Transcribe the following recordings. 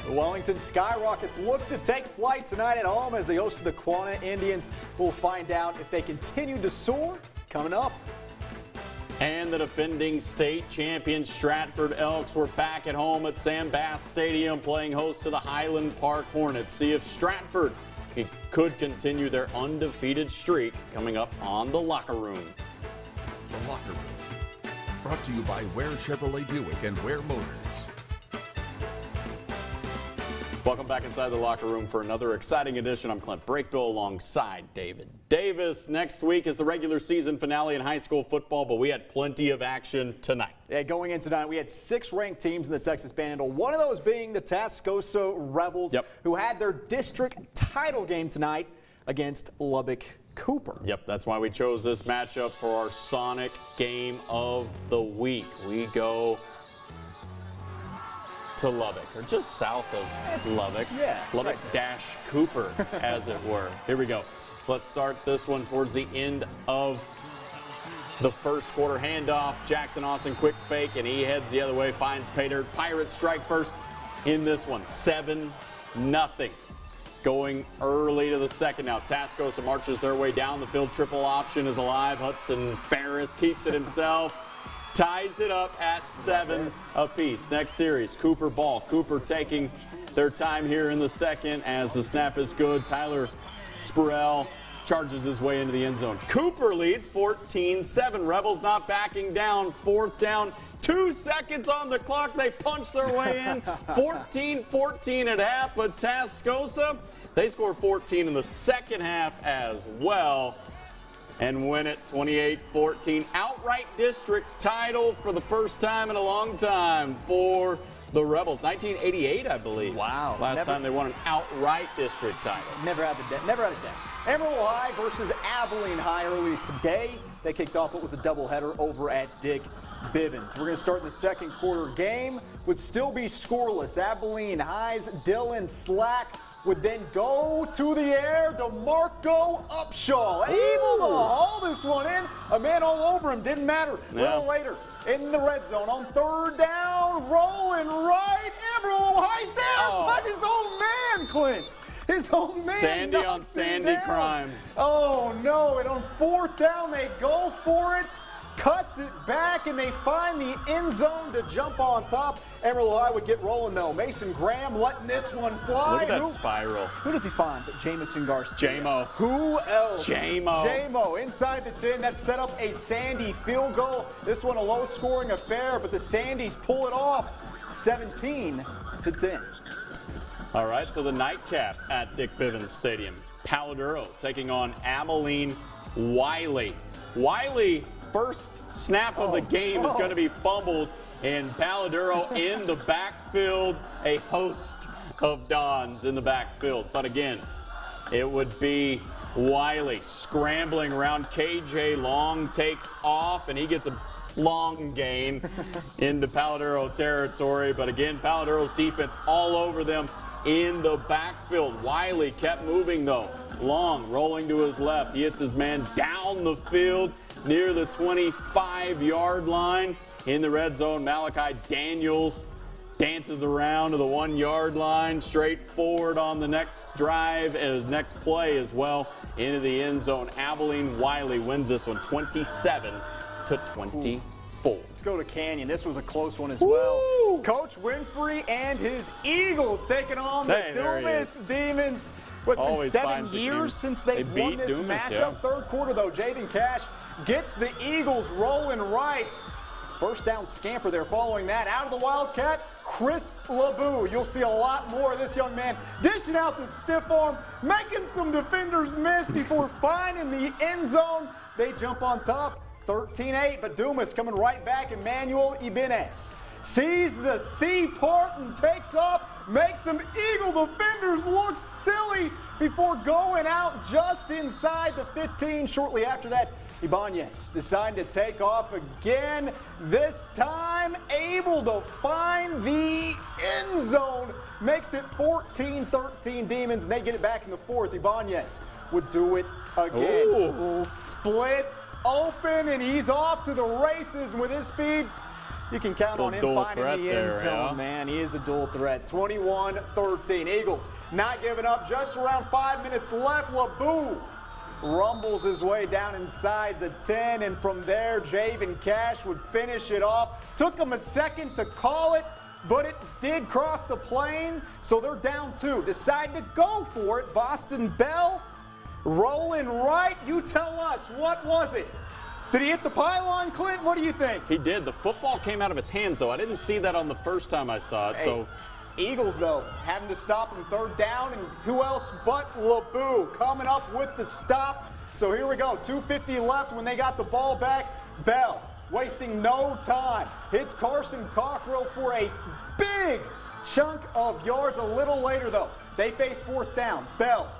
The Wellington Skyrockets look to take flight tonight at home as they host the Quanah Indians. We'll find out if they continue to soar coming up. And the defending state champions Stratford Elks were back at home at Sam Bass Stadium playing host to the Highland Park Hornets. See if Stratford could continue their undefeated streak coming up on The Locker Room. The Locker Room, brought to you by Ware Chevrolet Buick and Ware Motors. Welcome back inside the locker room for another exciting edition. I'm Clint Brakebill alongside David Davis. Next week is the regular season finale in high school football, but we had plenty of action tonight. Yeah, going in tonight, we had 6 ranked teams in the Texas Panhandle. One of those being the Tascosa Rebels, who had their district title game tonight against Lubbock Cooper. Yep, that's why we chose this matchup for our Sonic Game of the Week. We go to Lubbock, or just south of Lubbock. Yeah, Lubbock dash Cooper, as it were. Here we go. Let's start this one towards the end of the first quarter. Handoff, Jackson Austin, quick fake, and he heads the other way, finds Paydirt. Pirates strike first in this one, 7-0. Going early to the second now. Tascosa marches their way down the field. Triple option is alive. Hudson Ferris keeps it himself. Ties it up at 7 apiece. Next series, Cooper ball. Cooper taking their time here in the second as the snap is good. Tyler Spurrell charges his way into the end zone. Cooper leads 14-7. Rebels not backing down. 4th down. 2 seconds on the clock. They punch their way in. 14-14 at half, but Tascosa, they score 14 in the second half as well and win it 28-14. Outright district title for the first time in a long time for the Rebels. 1988, I believe. Wow. Last time they won an outright district title. Never had a day. Amarillo High versus Abilene High early today. They kicked off what was a doubleheader over at Dick Bivens. We're going to start the second quarter. Game would still be scoreless. Abilene High's Dylan Slack would then go to the air. DeMarco Upshaw able to haul this one in. A man all over him. Didn't matter. A little later in the red zone on 3rd down, rolling right. Amarillo High's there by his own man, Clint. His own man. Sandy on Sandy crime. Oh no, and on 4th down they go for it. Cuts it back, and they find the end zone to jump on top. Amarillo High would get rolling, though. Mason Graham letting this one fly. Look at that spiral. Who does he find but Jamison Garcia? J-Mo. Who else? J-Mo. J-Mo inside the 10. That set up a Sandy field goal. This one a low-scoring affair, but the Sandys pull it off 17-10. All right, so the nightcap at Dick Bivens Stadium. Paladuro taking on Abilene Wiley. Wiley, first snap of the game is going to be fumbled, and Paladuro in the backfield, a host of Dons in the backfield. But again, it would be Wiley scrambling around. KJ Long takes off, and he gets a long gain into Paladuro territory. But again, Paladuro's defense all over them in the backfield. Wiley kept moving, though. Long rolling to his left. He hits his man down the field near the 25-yard line. In the red zone, Malachi Daniels dances around to the 1-yard line, straight forward on the next drive, as next play as well, into the end zone. Abilene Wiley wins this one 27-24. Let's go to Canyon. This was a close one as well. Coach Winfrey and his Eagles taking on the Dumas Demons. It's been 7 years since they've won this matchup. 3rd quarter, though, Jaden Cash gets the Eagles rolling right. First down scamper there following that. Out of the Wildcat, Chris LeBou. You'll see a lot more of this young man dishing out the stiff arm, making some defenders miss before finding the end zone. They jump on top, 13-8, but Dumas coming right back. Emmanuel Ibanez sees the C part and takes off, makes some Eagle defenders look silly before going out just inside the 15. Shortly after that, Ibanez decided to take off again, this time able to find the end zone. Makes it 14-13 Demons, and they get it back in the 4th. Ibanez would do it again. Splits open, and he's off to the races with his speed. You can count on him finding the end zone, man. He is a dual threat. 21-13. Eagles not giving up. Just around 5 minutes left. LeBeau rumbles his way down inside the 10, and from there, Javen Cash would finish it off. Took him a second to call it, but it did cross the plane, so they're down 2. Decide to go for it. Boston Bell rolling right. You tell us, what was it? Did he hit the pylon, Clint? What do you think? He did. The football came out of his hands, though. I didn't see that on the first time I saw it. So Eagles, though, having to stop him 3rd down, and who else but LeBeau coming up with the stop. So here we go. 2:50 left when they got the ball back. Bell, wasting no time, hits Carson Cockrell for a big chunk of yards. A little later, though, they face 4th down. Bell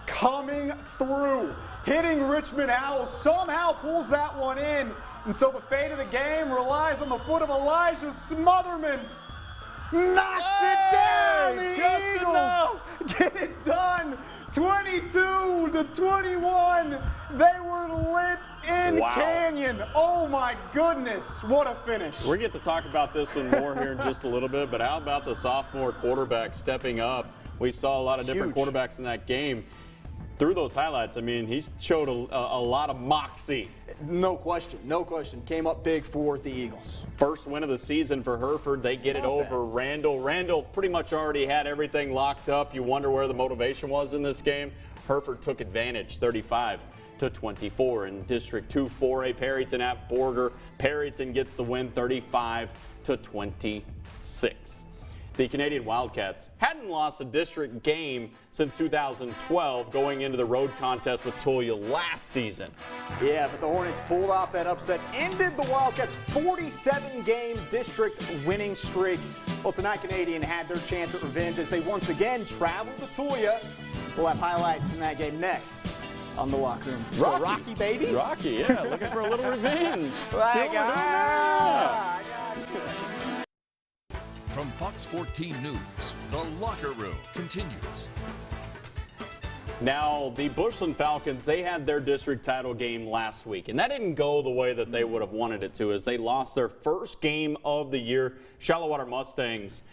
coming through, hitting Richmond Howells, somehow pulls that one in, and so the fate of the game relies on the foot of Elijah Smotherman. Knocks it down. The Eagles get it done. 22-21. They were lit in Canyon. Oh my goodness, what a finish. We get to talk about this one more here in just a little bit, but how about the sophomore quarterback stepping up? We saw a lot of different quarterbacks in that game. Through those highlights, I mean, he showed a lot of moxie. No question, no question. Came up big for the Eagles. First win of the season for Hereford. They get it over Randall. Randall pretty much already had everything locked up. You wonder where the motivation was in this game. Hereford took advantage, 35-24 in District 2 4A. Perryton at Borger. Perryton gets the win, 35-26. The Canadian Wildcats hadn't lost a district game since 2012, going into the road contest with Tulia last season. Yeah, but the Hornets pulled off that upset, ended the Wildcats' 47-game district winning streak. Well, tonight Canadian had their chance at revenge as they once again traveled to Tulia. We'll have highlights from that game next on the Locker Room. Rocky, baby. Rocky, yeah, looking for a little revenge. From Fox 14 News, The Locker Room continues. Now, the Bushland Falcons, they had their district title game last week, and that didn't go the way that they would have wanted it to, as they lost their first game of the year. Shallowater Mustangs,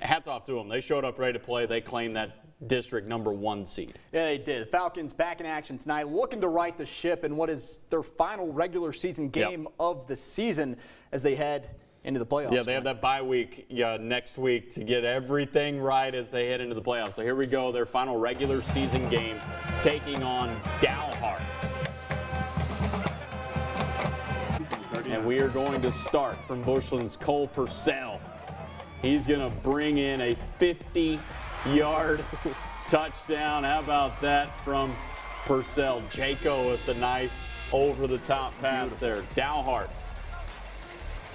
hats off to them. They showed up ready to play. They claimed that district #1 seed. Yeah, they did. The Falcons back in action tonight, looking to right the ship in what is their final regular season game of the season as they head into the playoffs. Yeah, they have that bye week next week to get everything right as they head into the playoffs. So here we go, their final regular season game taking on Dalhart. And we are going to start from Bushland's Cole Purcell. He's going to bring in a 50-yard touchdown. How about that from Purcell? Jaco with the nice over-the-top pass there. Dalhart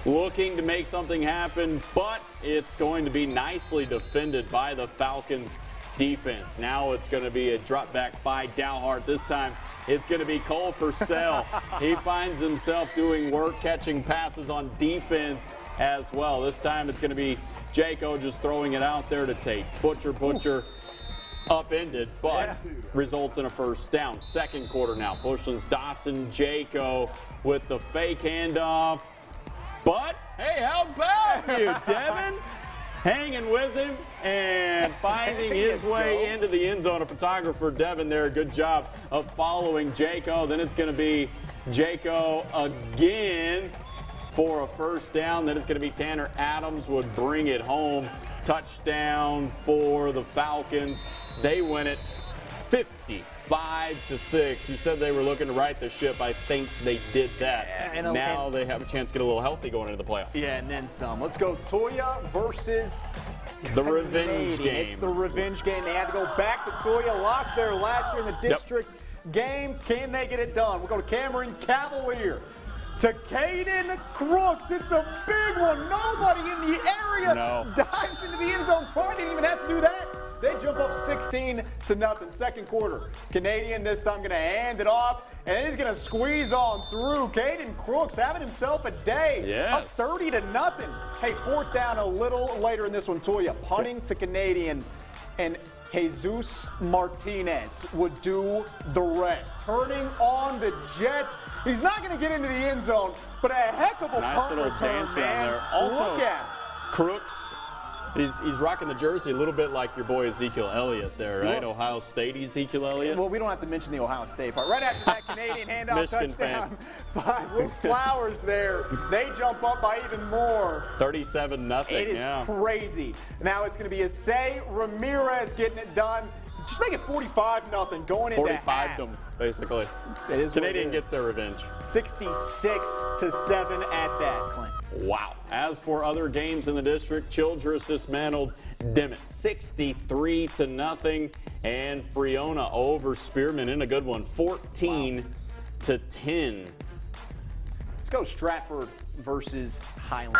looking to make something happen, but it's going to be nicely defended by the Falcons defense. Now it's going to be a drop back by Dalhart. This time it's going to be Cole Purcell. He finds himself doing work, catching passes on defense as well. This time it's going to be Jaco just throwing it out there to Tate. Butcher upended, but results in a first down. Second quarter now. Bushland's Dawson Jaco with the fake handoff. But, hey, how about you, Devin? Hanging with him and finding his way into the end zone. A photographer, Devin, there, good job of following Jaco. Then it's going to be Jaco again for a first down. Then it's going to be Tanner Adams would bring it home. Touchdown for the Falcons. They win it 55-6. You said they were looking to right the ship. I think they did that. And now they have a chance to get a little healthy going into the playoffs. Yeah, and then some. Let's go Tulia versus the revenge game. It's the revenge game. They had to go back to Tulia. Lost there last year in the district game. Can they get it done? We'll go to Cameron Cavalier. To Caden Crooks. It's a big one. Nobody in the area dives into the end zone. Probably didn't even have to do that. They jump up 16-0. Second quarter. Canadian this time going to hand it off, and he's going to squeeze on through. Caden Crooks having himself a day. Up 30-0. Hey, fourth down a little later in this one. Tulia punting to Canadian, and Jesus Martinez would do the rest. Turning on the Jets. He's not going to get into the end zone, but a heck of a nice little return, dance man. around there. Also, look at Crooks. He's rocking the jersey a little bit like your boy Ezekiel Elliott there, right? Ohio State Ezekiel Elliott. Well, we don't have to mention the Ohio State part. Right after that Canadian handoff Michigan touchdown by Luke Flowers there, they jump up by even more. 37-0. It is crazy. Now it's going to be Isai Ramirez getting it done. Just make it 45-0 going into half. 45 them, basically. It is Canadian gets their revenge. 66-7 at that, Clint. Wow. As for other games in the district, Childress dismantled Dimmitt 63-0, and Friona over Spearman in a good one, 14-10. Let's go Stratford versus Highland.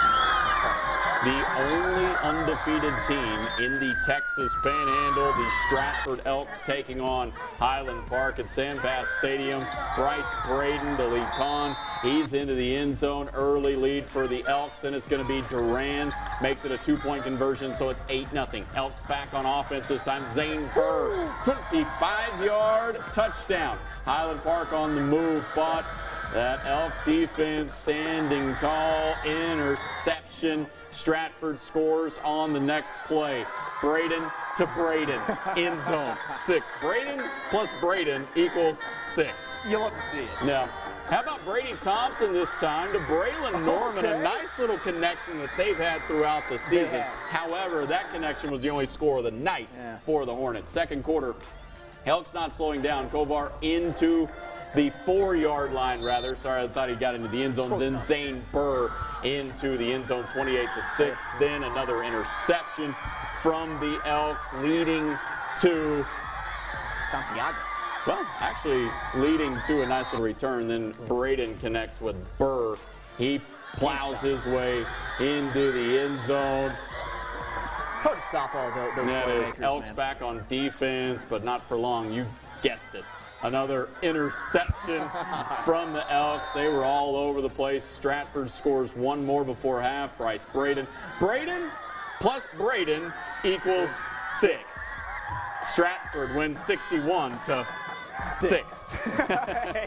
The only undefeated team in the Texas Panhandle, the Stratford Elks taking on Highland Park at Sandpass Stadium. Bryce Braden to lead Kahn. He's into the end zone. Early lead for the Elks, and it's going to be Duran. Makes it a 2-point conversion, so it's 8-0. Elks back on offense this time. Zane Burr, 25-yard touchdown. Highland Park on the move, but that Elk defense standing tall. Interception. Stratford scores on the next play. Braden to Braden. End zone. 6. Braden plus Braden equals 6. You love to see it. Now, how about Brady Thompson this time to Braylon Norman? A nice little connection that they've had throughout the season. However, that connection was the only score of the night for the Hornets. Second quarter, Elks not slowing down. Kovar into the 4-yard line, rather. Sorry, I thought he got into the end zone. Then Zane Burr into the end zone, 28-6. Then another interception from the Elks, leading to Santiago. Well, actually leading to a nice little return. Then Braden connects with Burr. He plows his way into the end zone. It's hard to stop all those playmakers, Elks man. back on defense, but not for long. You guessed it. Another interception from the Elks. They were all over the place. Stratford scores one more before half. Bryce Braden. Braden plus Braden equals 6. Stratford wins 61-6.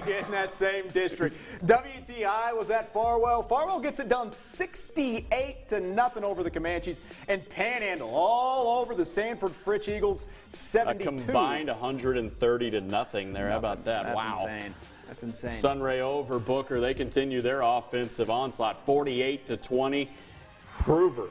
In that same district. WTI was at Farwell. Farwell gets it done 68-0 over the Comanches. And Panhandle all over the Sanford Fritch Eagles, 72. A combined 130-0 there. How about that? That's wow. Insane. That's insane. Sunray over Booker. They continue their offensive onslaught, 48-20. Prover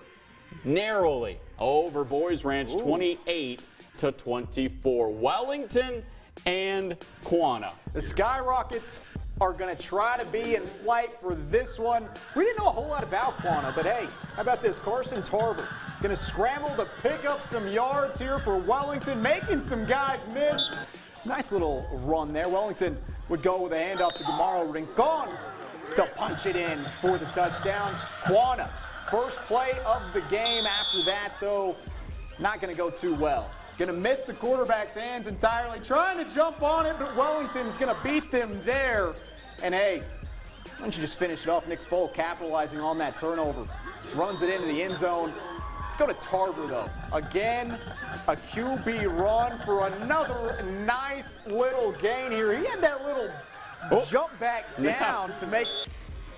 narrowly over Boys Ranch, 28-24. Wellington and Quanah. The Skyrockets are going to try to be in flight for this one. We didn't know a whole lot about Quanah, but hey, how about this? Carson Tarver going to scramble to pick up some yards here for Wellington, making some guys miss. Nice little run there. Wellington would go with a handoff to Gamaro Rincon to punch it in for the touchdown. Quanah, first play of the game. After that, though, not going to go too well. Going to miss the quarterback's hands entirely, trying to jump on it, but Wellington's going to beat them there. And hey, why don't you just finish it off? Nick Folk capitalizing on that turnover. Runs it into the end zone. Let's go to Tarver, though. Again, a QB run for another nice little gain here. He had that little jump back down to make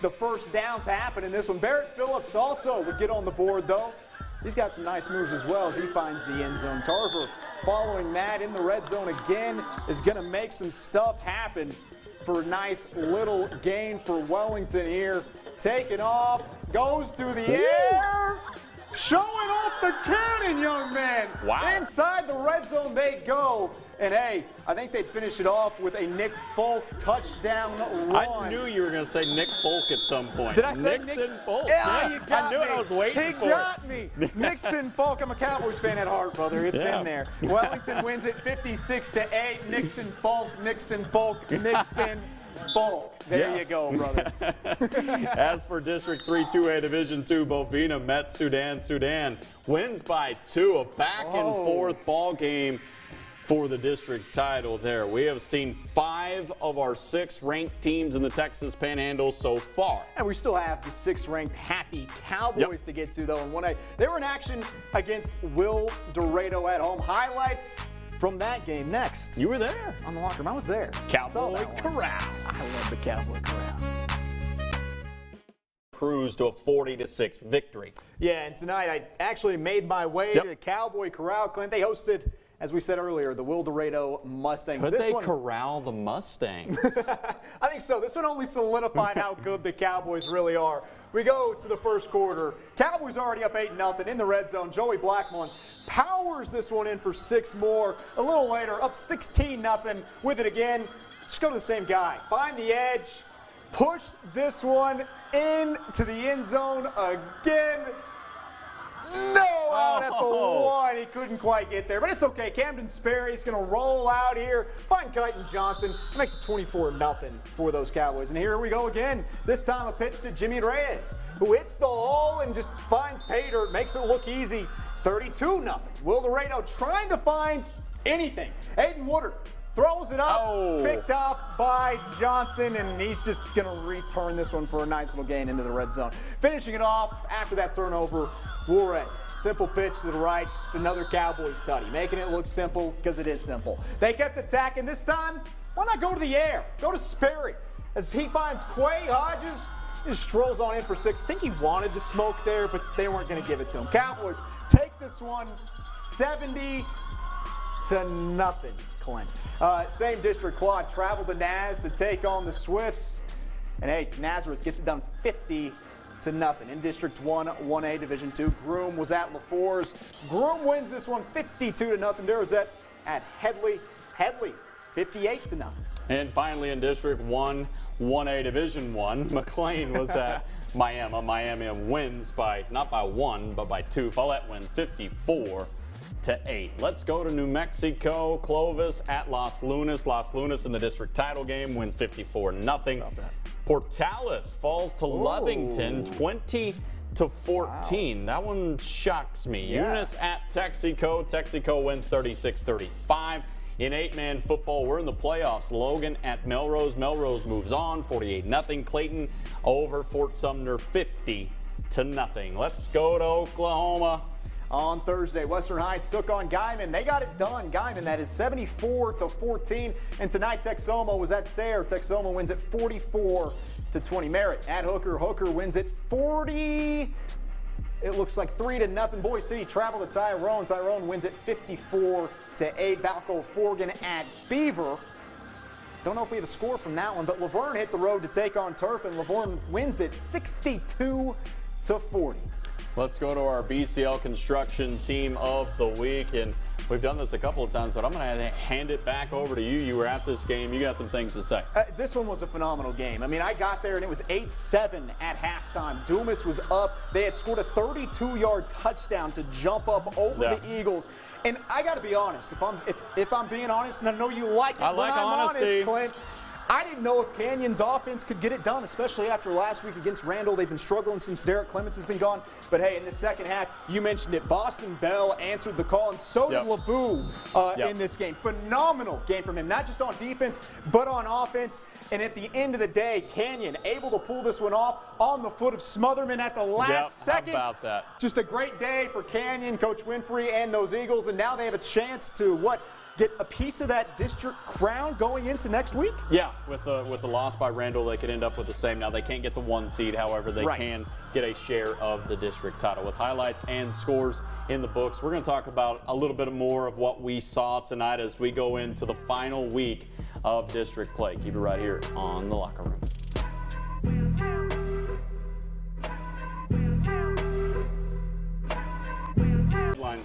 the first downs happen in this one. Barrett Phillips also would get on the board, though. He's got some nice moves as well as he finds the end zone. Tarver, following that in the red zone again, is going to make some stuff happen for a nice little gain for Wellington here. Taking off, goes through the air, showing off the cannon, young man. Wow. Inside the red zone they go. And hey, I think they'd finish it off with a Nick Folk touchdown run. I knew you were going to say Nick Folk at some point. Did I say Nixon Folk? Yeah, you got I knew me. it. I was waiting he for it. He got me. Nixon Folk. I'm a Cowboys fan at heart, brother. It's in there. Wellington wins it 56-8. Nixon Folk, Nixon Folk, Nixon Folk. There you go, brother. As for District 3 2A Division II, Bovina met Sudan. Sudan wins by 2. A back-and-forth ball game for the district title there. We have seen 5 of our 6 ranked teams in the Texas Panhandle so far. And we still have the 6th ranked Happy Cowboys to get to, though. And they were in action against Will Dorado at home. Highlights from that game next. You were there. On the locker room. I was there. Cowboy Corral. I love the Cowboy Corral. Cruise to a 40-6 victory. Yeah, and tonight I actually made my way to the Cowboy Corral. Clint, they hosted, as we said earlier, the Wilderado Mustangs. Could they corral the Mustangs? I think so. This one only solidified how good the Cowboys really are. We go to the first quarter. Cowboys already up 8-0 in the red zone. Joey Blackmon powers this one in for 6 more. A little later, up 16-0 with it again. Just go to the same guy. Find the edge. Push this one into the end zone again. No, out at the 1. He couldn't quite get there, but it's okay. Camden Sperry's going to roll out here. Find Kyton Johnson. It makes it 24-0 for those Cowboys. And here we go again. This time a pitch to Jimmy Reyes, who hits the hole and just finds pay dirt. Makes it look easy. 32-0. Wilderado trying to find anything. Aiden Woodard throws it up, picked off by Johnson, and he's just going to return this one for a nice little gain into the red zone. Finishing it off after that turnover, Juarez. Simple pitch to the right. It's another Cowboys tutty, making it look simple because it is simple. They kept attacking this time. Why not go to the air? Go to Sperry. As he finds Quay Hodges, he just strolls on in for 6. I think he wanted the smoke there, but they weren't going to give it to him. Cowboys take this one 70-0, Clint. Same district, Claude traveled to Naz to take on the Swifts. And hey, Nazareth gets it done 50-0 in District 1, 1A Division 2. Groom was at LaFours. Groom wins this one 52-0. Darozette at Headley. Headley 58-0. And finally in District 1, 1A Division 1, McLean was at Miami. Miami wins by, not by 1, but by 2. Follette wins 54-8. Let's go to New Mexico. Clovis at Los Lunas. Los Lunas in the district title game wins 54-0. Portales falls to Lovington 20-14. Wow. That one shocks me. Yeah. Eunice at Texaco. Texaco wins 36-35. In 8-man football, we're in the playoffs. Logan at Melrose. Melrose moves on 48-0. Clayton over Fort Sumner 50-0. Let's go to Oklahoma. On Thursday, Western Heights took on Guyman. They got it done. Guyman, that is 74-14. And tonight, Texoma was at Sayre. Texoma wins it 44-20. Merritt at Hooker. Hooker wins it 40. It looks like 3-0. Boise City travel to Tyrone. Tyrone wins it 54-8. Balco Forgan at Beaver. Don't know if we have a score from that one, but Laverne hit the road to take on Turpin. Laverne wins it 62-40. Let's go to our BCL Construction Team of the Week, and we've done this a couple of times, but I'm going to hand it back over to you. You were at this game. You got some things to say. This one was a phenomenal game. I mean, I got there, and it was 8-7 at halftime. Dumas was up. They had scored a 32-yard touchdown to jump up over the Eagles. And I got to be honest. If I'm being honest, and I know you like it, I like honesty. Honest, Clint, I didn't know if Canyon's offense could get it done, especially after last week against Randall. They've been struggling since Derek Clements has been gone. But, hey, in the second half, you mentioned it, Boston Bell answered the call, and so did LeBou in this game. Phenomenal game from him, not just on defense, but on offense. And at the end of the day, Canyon able to pull this one off on the foot of Smotherman at the last second. How about that? Just a great day for Canyon, Coach Winfrey, and those Eagles. And now they have a chance to, get a piece of that district crown going into next week? Yeah, with the loss by Randall, they could end up with the same. Now, they can't get the 1 seed. However, they can get a share of the district title. With highlights and scores in the books, we're going to talk about a little bit more of what we saw tonight as we go into the final week of district play. Keep it right here on The Locker Room.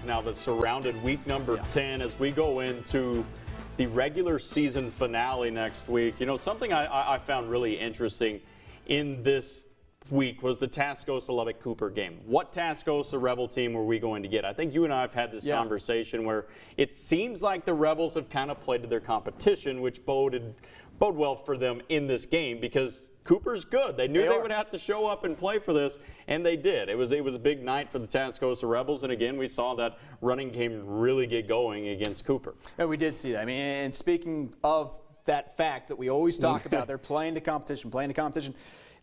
Now that surrounded week number 10 as we go into the regular season finale next week. You know, something I found really interesting in this week was the Tascosa Lubbock Cooper game. What Tascosa Rebel team were we going to get? I think you and I have had this conversation where it seems like the Rebels have kind of played to their competition, which bode well for them in this game because Cooper's good. They knew they would have to show up and play for this, and they did. It was a big night for the Tascosa Rebels, and again, we saw that running game really get going against Cooper. Yeah, we did see that. I mean, and speaking of that fact that we always talk about, they're playing to competition.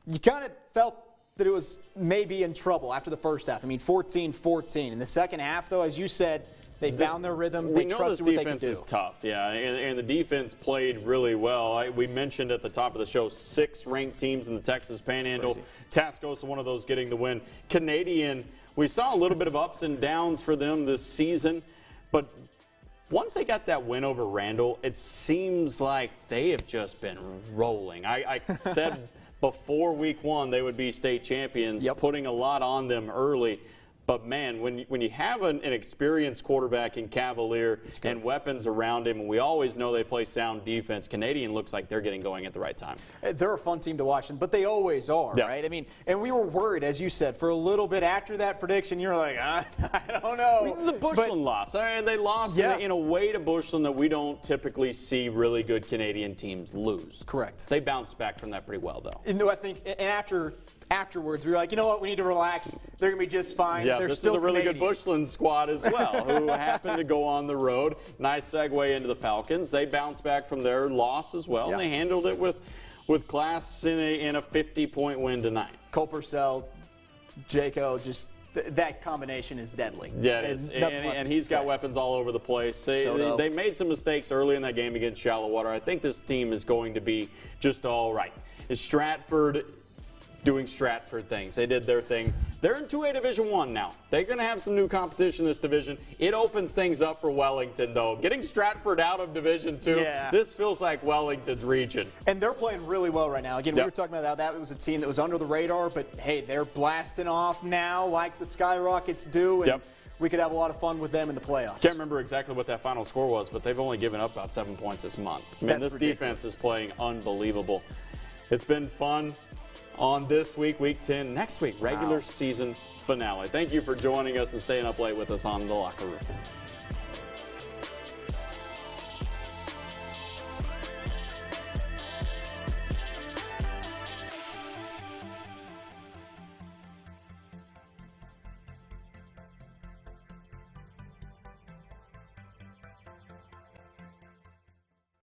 You kind of felt that it was maybe in trouble after the first half. I mean, 14-14. In the second half, though, as you said, They found their rhythm. They trusted what they could do. Defense is tough, yeah, and the defense played really well. We mentioned at the top of the show 6 ranked teams in the Texas Panhandle. Crazy. Tascosa, one of those, getting the win. Canadian, we saw a little bit of ups and downs for them this season, but once they got that win over Randall, it seems like they have just been rolling. I said before week 1 they would be state champions, putting a lot on them early. But, man, when you have an experienced quarterback in Cavalier and weapons around him, and we always know they play sound defense, Canadian looks like they're getting going at the right time. They're a fun team to watch, but they always are, right? I mean, and we were worried, as you said, for a little bit after that prediction. You're like, I don't know. The Bushland loss. They lost in a way to Bushland that we don't typically see really good Canadian teams lose. Correct. They bounced back from that pretty well, though. And I think, and afterwards, we were like, you know what, we need to relax. They're going to be just fine. Yeah, They're this still is a really Canadian. good Bushland squad as well, who happened to go on the road. Nice segue into the Falcons. They bounced back from their loss as well, and they handled it with class in a 50-point win tonight. Cole Purcell, Jaco, just that combination is deadly. Yeah, it is. And he's got weapons all over the place. They made some mistakes early in that game against Shallow-Water. I think this team is going to be just all right. Is Stratford doing Stratford things? They did their thing. They're in 2A Division I now. They're going to have some new competition in this division. It opens things up for Wellington, though. Getting Stratford out of Division II, this feels like Wellington's region. And they're playing really well right now. Again, we were talking about how that was a team that was under the radar, but, hey, they're blasting off now like the Skyrockets do. And we could have a lot of fun with them in the playoffs. Can't remember exactly what that final score was, but they've only given up about 7 points this month. I mean, this defense is playing unbelievable. It's been fun on this week, week 10. Next week, regular season finale. Thank you for joining us and staying up late with us on The Locker Room.